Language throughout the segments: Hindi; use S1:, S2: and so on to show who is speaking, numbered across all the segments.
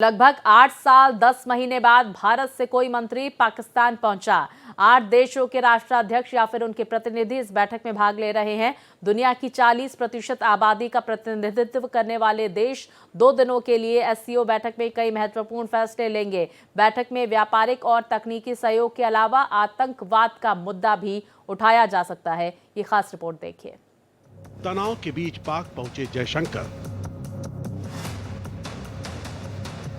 S1: लगभग 8 साल 10 महीने बाद भारत से कोई मंत्री पाकिस्तान पहुंचा। 8 देशों के राष्ट्राध्यक्ष या फिर उनके प्रतिनिधि इस बैठक में भाग ले रहे हैं। दुनिया की 40% आबादी का प्रतिनिधित्व करने वाले देश 2 दिनों के लिए एससीओ बैठक में कई महत्वपूर्ण फैसले लेंगे। बैठक में व्यापारिक और तकनीकी सहयोग के अलावा आतंकवाद का मुद्दा भी उठाया जा सकता है। ये खास रिपोर्ट देखिए।
S2: तनाव के बीच पाक पहुंचे जयशंकर।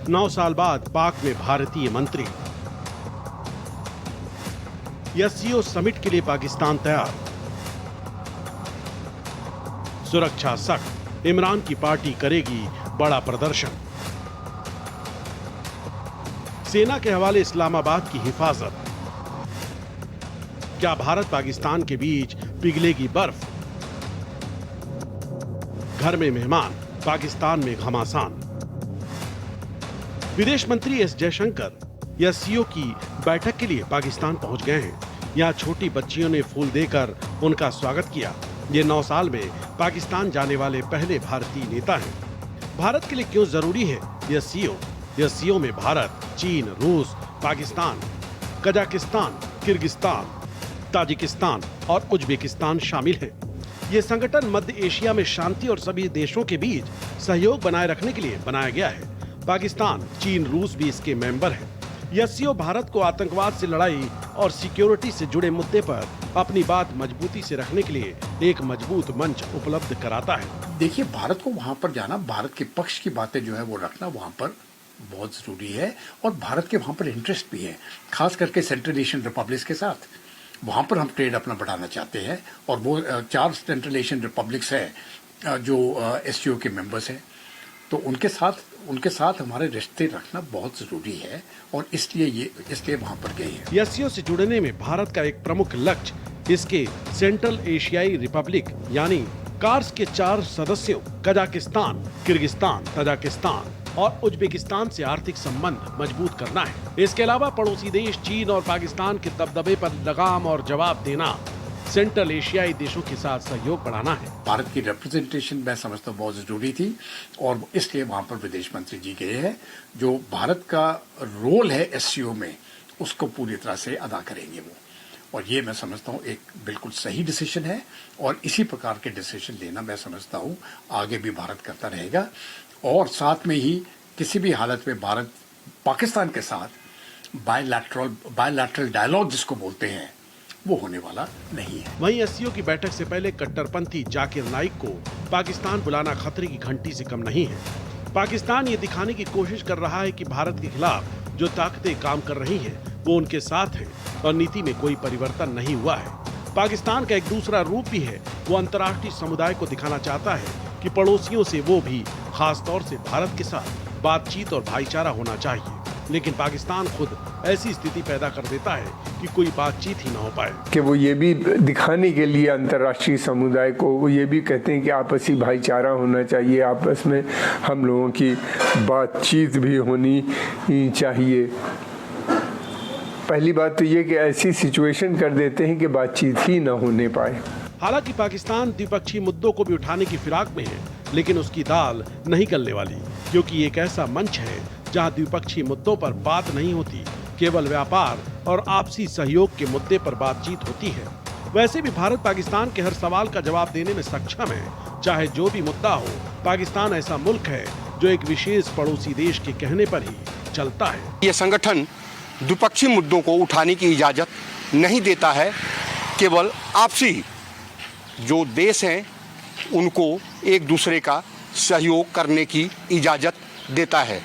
S2: 9 साल बाद पाक में भारतीय मंत्री। एससीओ समिट के लिए पाकिस्तान तैयार। सुरक्षा सख्त, इमरान की पार्टी करेगी बड़ा प्रदर्शन। सेना के हवाले इस्लामाबाद की हिफाजत। क्या भारत पाकिस्तान के बीच पिघलेगी बर्फ? घर में मेहमान, पाकिस्तान में घमासान। विदेश मंत्री एस जयशंकर एससीओ की बैठक के लिए पाकिस्तान पहुंच गए हैं। यहां छोटी बच्चियों ने फूल देकर उनका स्वागत किया। ये 9 साल में पाकिस्तान जाने वाले पहले भारतीय नेता हैं। भारत के लिए क्यों जरूरी है एससीओ? एससीओ में भारत, चीन, रूस, पाकिस्तान, कजाकिस्तान, किर्गिस्तान, ताजिकिस्तान और उज्बेकिस्तान शामिल हैं। ये संगठन मध्य एशिया में शांति और सभी देशों के बीच सहयोग बनाए रखने के लिए बनाया गया है। पाकिस्तान, चीन, रूस भी इसके मेंबर हैं। एससीओ भारत को आतंकवाद से लड़ाई और सिक्योरिटी से जुड़े मुद्दे पर अपनी बात मजबूती से रखने के लिए एक मजबूत मंच उपलब्ध कराता है।
S3: देखिए, भारत को वहां पर जाना, भारत के पक्ष की बातें जो है वो रखना वहां पर बहुत जरूरी है। और भारत के वहां पर इंटरेस्ट भी है, खास करके सेंट्रल एशियन रिपब्लिक्स के साथ। वहां पर हम ट्रेड अपना बढ़ाना चाहते हैं और वो 4 सेंट्रल एशियन रिपब्लिक्स है जो एससीओ के मेंबर्स हैं। तो उनके साथ हमारे रिश्ते रखना बहुत जरूरी है और इसलिए वहां पर गए हैं।
S2: एससीओ से जुड़ने में भारत का एक प्रमुख लक्ष्य इसके सेंट्रल एशियाई रिपब्लिक यानी कार्स के 4 सदस्यों कजाकिस्तान, किर्गिस्तान, ताजिकिस्तान और उज्बेकिस्तान से आर्थिक संबंध मजबूत करना है। इसके अलावा पड़ोसी देश चीन और पाकिस्तान के दबदबे पर लगाम और जवाब देना, सेंट्रल एशियाई देशों के साथ सहयोग बढ़ाना है।
S3: भारत की रिप्रेजेंटेशन मैं समझता हूँ बहुत जरूरी थी और इसलिए वहां पर विदेश मंत्री जी गए हैं। जो भारत का रोल है एससीओ में उसको पूरी तरह से अदा करेंगे वो, और ये मैं समझता हूँ एक बिल्कुल सही डिसीजन है। और इसी प्रकार के डिसीजन लेना मैं समझता हूँ आगे भी भारत करता रहेगा। और साथ में ही किसी भी हालत में भारत पाकिस्तान के साथ बायलैटरल डायलॉग जिसको बोलते हैं वो होने वाला नहीं है।
S2: वहीं एससीओ की बैठक से पहले कट्टरपंथी जाकिर नाइक को पाकिस्तान बुलाना खतरे की घंटी से कम नहीं है। पाकिस्तान ये दिखाने की कोशिश कर रहा है कि भारत के खिलाफ जो ताकतें काम कर रही हैं वो उनके साथ हैं और नीति में कोई परिवर्तन नहीं हुआ है। पाकिस्तान का एक दूसरा रूप भी है। वो अंतर्राष्ट्रीय समुदाय को दिखाना चाहता है कि पड़ोसियों से वो भी, खास तौर से भारत के साथ बातचीत और भाईचारा होना चाहिए। लेकिन पाकिस्तान खुद ऐसी स्थिति पैदा कर देता है कि कोई बातचीत ही ना हो पाए।
S4: कि वो ये भी दिखाने के लिए अंतर्राष्ट्रीय समुदाय को वो ये भी कहते हैं कि आपसी भाईचारा होना चाहिए, आपस में हम लोगों की बातचीत भी होनी चाहिए। पहली बात तो ये कि ऐसी सिचुएशन कर देते हैं कि बातचीत ही ना होने पाए।
S2: हालांकि पाकिस्तान द्विपक्षीय मुद्दों को भी उठाने की फिराक में है, लेकिन उसकी दाल नहीं गलने वाली, क्योंकि एक ऐसा मंच है जहां द्विपक्षीय मुद्दों पर बात नहीं होती, केवल व्यापार और आपसी सहयोग के मुद्दे पर बातचीत होती है। वैसे भी भारत पाकिस्तान के हर सवाल का जवाब देने में सक्षम है, चाहे जो भी मुद्दा हो। पाकिस्तान ऐसा मुल्क है जो एक विशेष पड़ोसी देश के कहने पर ही चलता है।
S5: ये संगठन द्विपक्षीय मुद्दों को उठाने की इजाजत नहीं देता है, केवल आपसी जो देश हैं उनको एक दूसरे का सहयोग करने की इजाजत देता है।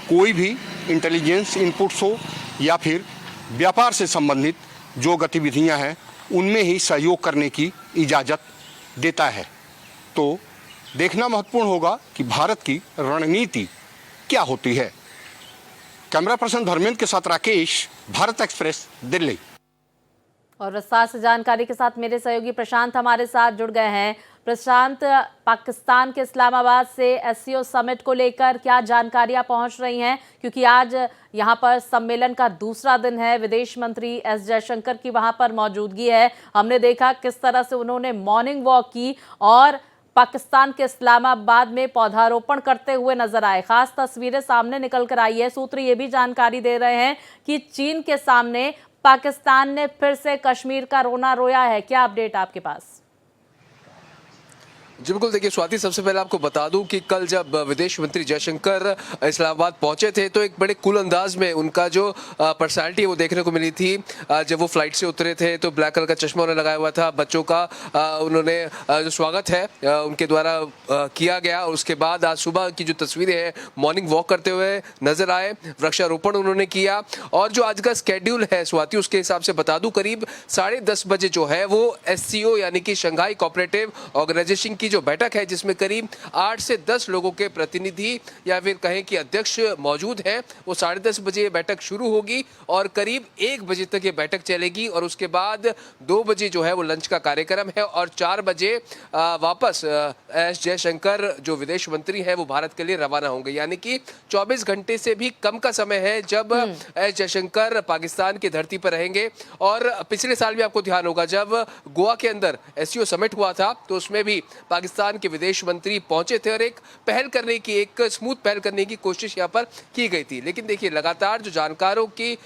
S5: कोई भी इंटेलिजेंस इनपुट्स हो या फिर व्यापार से संबंधित जो गतिविधियां हैं उनमें ही सहयोग करने की इजाज़त देता है। तो देखना महत्वपूर्ण होगा कि भारत की रणनीति क्या होती है। कैमरा पर्सन धर्मेंद्र के साथ राकेश, भारत एक्सप्रेस, दिल्ली।
S1: और विस्तार से जानकारी के साथ मेरे सहयोगी प्रशांत हमारे साथ जुड़ गए हैं। प्रशांत, पाकिस्तान के इस्लामाबाद से एससीओ समिट को लेकर क्या जानकारियां पहुंच रही हैं? क्योंकि आज यहां पर सम्मेलन का दूसरा दिन है, विदेश मंत्री एस जयशंकर की वहां पर मौजूदगी है। हमने देखा किस तरह से उन्होंने मॉर्निंग वॉक की और पाकिस्तान के इस्लामाबाद में पौधारोपण करते हुए नजर आए। खास तस्वीरें सामने निकल कर आई है। सूत्र ये भी जानकारी दे रहे हैं कि चीन के सामने पाकिस्तान ने फिर से कश्मीर का रोना रोया है। क्या अपडेट आपके पास?
S6: जी बिल्कुल, देखिए स्वाति, सबसे पहले आपको बता दूं कि कल जब विदेश मंत्री जयशंकर इस्लामाबाद पहुंचे थे तो एक बड़े कूल अंदाज में उनका जो पर्सनालिटी है वो देखने को मिली थी। जब वो फ्लाइट से उतरे थे तो ब्लैक कलर का चश्मा उन्होंने लगाया हुआ था। बच्चों का उन्होंने जो स्वागत है उनके द्वारा किया गया। और उसके बाद आज सुबह की जो तस्वीरें हैं, मॉर्निंग वॉक करते हुए नजर आए, वृक्षारोपण उन्होंने किया। और जो आज का स्केड्यूल है स्वाति, उसके हिसाब से बता दूं करीब 10:30 बजे जो है वो SCO यानी कि शंघाई कोऑपरेटिव ऑर्गेनाइजेशन की जो बैठक है, जिसमें करीब 8 से 10 लोगों के प्रतिनिधि या फिर कहें कि अध्यक्ष मौजूद हैं, वो 10:30 बजे ये बैठक शुरू होगी और करीब 1 बजे तक ये बैठक चलेगी। और उसके बाद 2 बजे जो है वो लंच का कार्यक्रम है और 4 बजे वापस एस जयशंकर जो विदेश मंत्री हैं वो भारत के लिए रवाना होंगे। यानी कि 24 घंटे से भी कम का समय है जब एस जयशंकर पाकिस्तान की धरती पर रहेंगे। और पिछले साल भी आपको ध्यान होगा जब गोवा के अंदर SCO समिट हुआ था तो उसमें भी पाकिस्तान के विदेश मंत्री पहुंचे थे और एक पहल करने की, एक स्मूथ पहल करने की कोशिश यहां पर की गई थी। लेकिन देखिए लगातार जो जानकारों की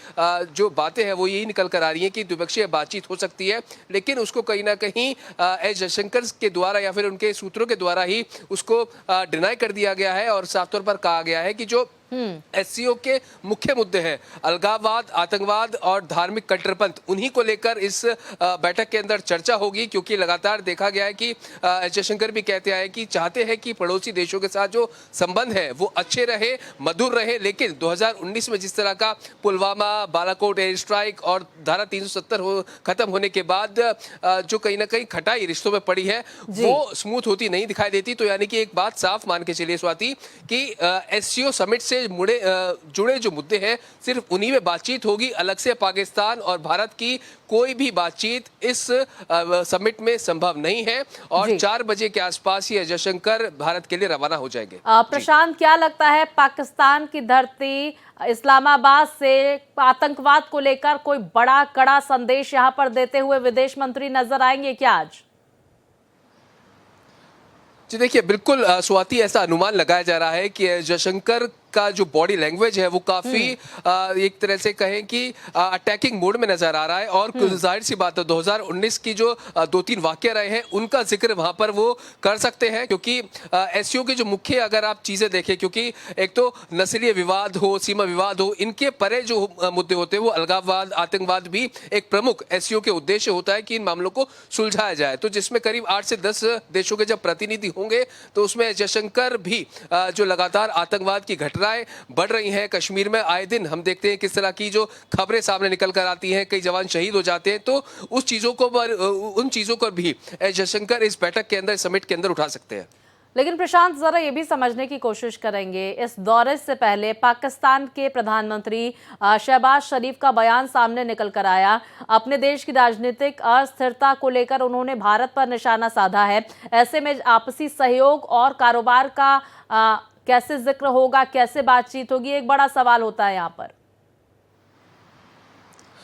S6: जो बातें हैं वो यही निकल कर आ रही हैं कि द्विपक्षीय बातचीत हो सकती है, लेकिन उसको कहीं ना कहीं एस जयशंकर के द्वारा या फिर उनके सूत्रों के द्वारा ही उसको डिनाई कर दिया गया है। और साफ तौर पर कहा गया है कि जो SCO के मुख्य मुद्दे हैं अलगाववाद, आतंकवाद और धार्मिक कट्टरपंथ, उन्हीं को लेकर इस बैठक के अंदर चर्चा होगी। क्योंकि लगातार देखा गया है कि एस जयशंकर भी कहते आए कि चाहते हैं कि पड़ोसी देशों के साथ जो संबंध है वो अच्छे रहे, मधुर रहे। लेकिन 2019 में जिस तरह का पुलवामा, बालाकोट एयर स्ट्राइक और धारा 370 खत्म होने के बाद जो कहीं ना कहीं खटाई रिश्तों में पड़ी है वो स्मूथ होती नहीं दिखाई देती। तो यानी कि एक बात साफ मान के चलिए स्वाति कि SCO समिट से जुड़े जो मुद्दे हैं सिर्फ उन्हीं में बातचीत होगी। अलग से पाकिस्तान और भारत की कोई भी बातचीत इस समिट में संभव नहीं है। और 4 बजे के आसपास ही जयशंकर भारत के लिए रवाना हो जाएंगे।
S1: प्रशांत, क्या लगता है पाकिस्तान की धरती इस्लामाबाद से आतंकवाद को लेकर कोई बड़ा कड़ा संदेश यहां पर देते हुए विदेश मंत्री नजर आएंगे क्या आज?
S6: जी देखिए, बिल्कुल स्वाति, ऐसा अनुमान लगाया जा रहा है कि जयशंकर का जो बॉडी लैंग्वेज है वो काफी एक तरह से कहें कि अटैकिंग मोड में नजर आ रहा है। और जाहिर सी बात है 2019 की जो 2-3 वाकये रहे हैं उनका जिक्र वहां पर वो कर सकते हैं। क्योंकि SCO के जो मुख्य अगर आप चीजें देखें, क्योंकि एक तो नस्लीय विवाद हो, सीमा विवाद हो, इनके परे जो मुद्दे होते हैं वो अलगाववाद, आतंकवाद भी एक प्रमुख SCO के उद्देश्य होता है कि इन मामलों को सुलझाया जाए। तो जिसमें करीब 8 से 10 देशों के जब प्रतिनिधि होंगे तो उसमें जयशंकर भी जो लगातार आतंकवाद की घटनाएं बढ़ रही हैं कश्मीर में, आए दिन हम देखते हैं किस तरह की जो खबरें सामने निकल कर आती हैं, कई जवान शहीद हो जाते हैं। तो उन चीजों को भी जयशंकर इस बैठक के अंदर, समिट के अंदर उठा सकते हैं।
S1: लेकिन प्रशांत, जरा ये भी समझने की कोशिश करेंगे, इस दौरे से पहले पाकिस्तान के प्रधानमंत्री शहबाज शरीफ का बयान सामने निकल कर आया। अपने देश की राजनीतिक अस्थिरता को लेकर उन्होंने भारत पर निशाना साधा है। ऐसे में आपसी सहयोग और कारोबार का कैसे जिक्र होगा, कैसे बातचीत होगी, एक बड़ा सवाल होता है यहाँ पर।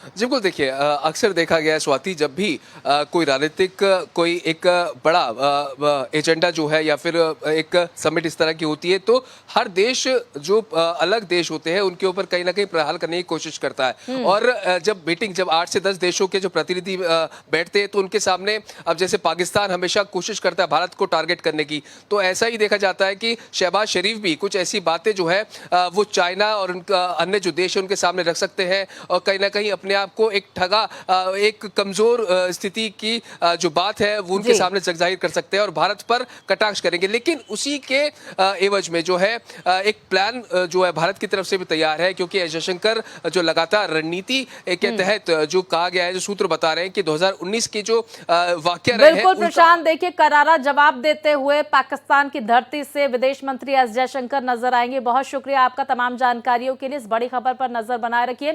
S6: जी बिल्कुल, देखिए अक्सर देखा गया है स्वाति, जब भी कोई राजनीतिक कोई एक बड़ा एजेंडा जो है या फिर एक समिट इस तरह की होती है तो हर देश जो अलग देश होते हैं उनके ऊपर कहीं ना कहीं प्रहार करने की कोशिश करता है। और जब 8 से 10 देशों के जो प्रतिनिधि बैठते हैं तो उनके सामने, अब जैसे पाकिस्तान हमेशा कोशिश करता है भारत को टारगेट करने की, तो ऐसा ही देखा जाता है कि शहबाज शरीफ भी कुछ ऐसी बातें जो है वो चाइना और उनका अन्य जो देश है उनके सामने रख सकते हैं और कहीं ना कहीं अपने आपको एक ठगा, एक कमजोर स्थिति की जो बात है वो उनके सामने जगजाहिर कर सकते हैं और भारत पर कटाक्ष करेंगे। लेकिन उसी के एवज में जो है एक प्लान जो है भारत की तरफ से भी तैयार है। क्योंकि एस जयशंकर जो लगातार रणनीति के तहत जो कहा गया है, जो सूत्र बता रहे हैं कि 2019 के जो वाकया रहे हैं,
S1: बिल्कुल प्रशांत, देखिए करारा जवाब देते हुए पाकिस्तान की धरती से विदेश मंत्री एस जयशंकर नजर आएंगे। बहुत शुक्रिया आपका तमाम जानकारियों के लिए। इस बड़ी खबर पर नजर बनाए रखिए।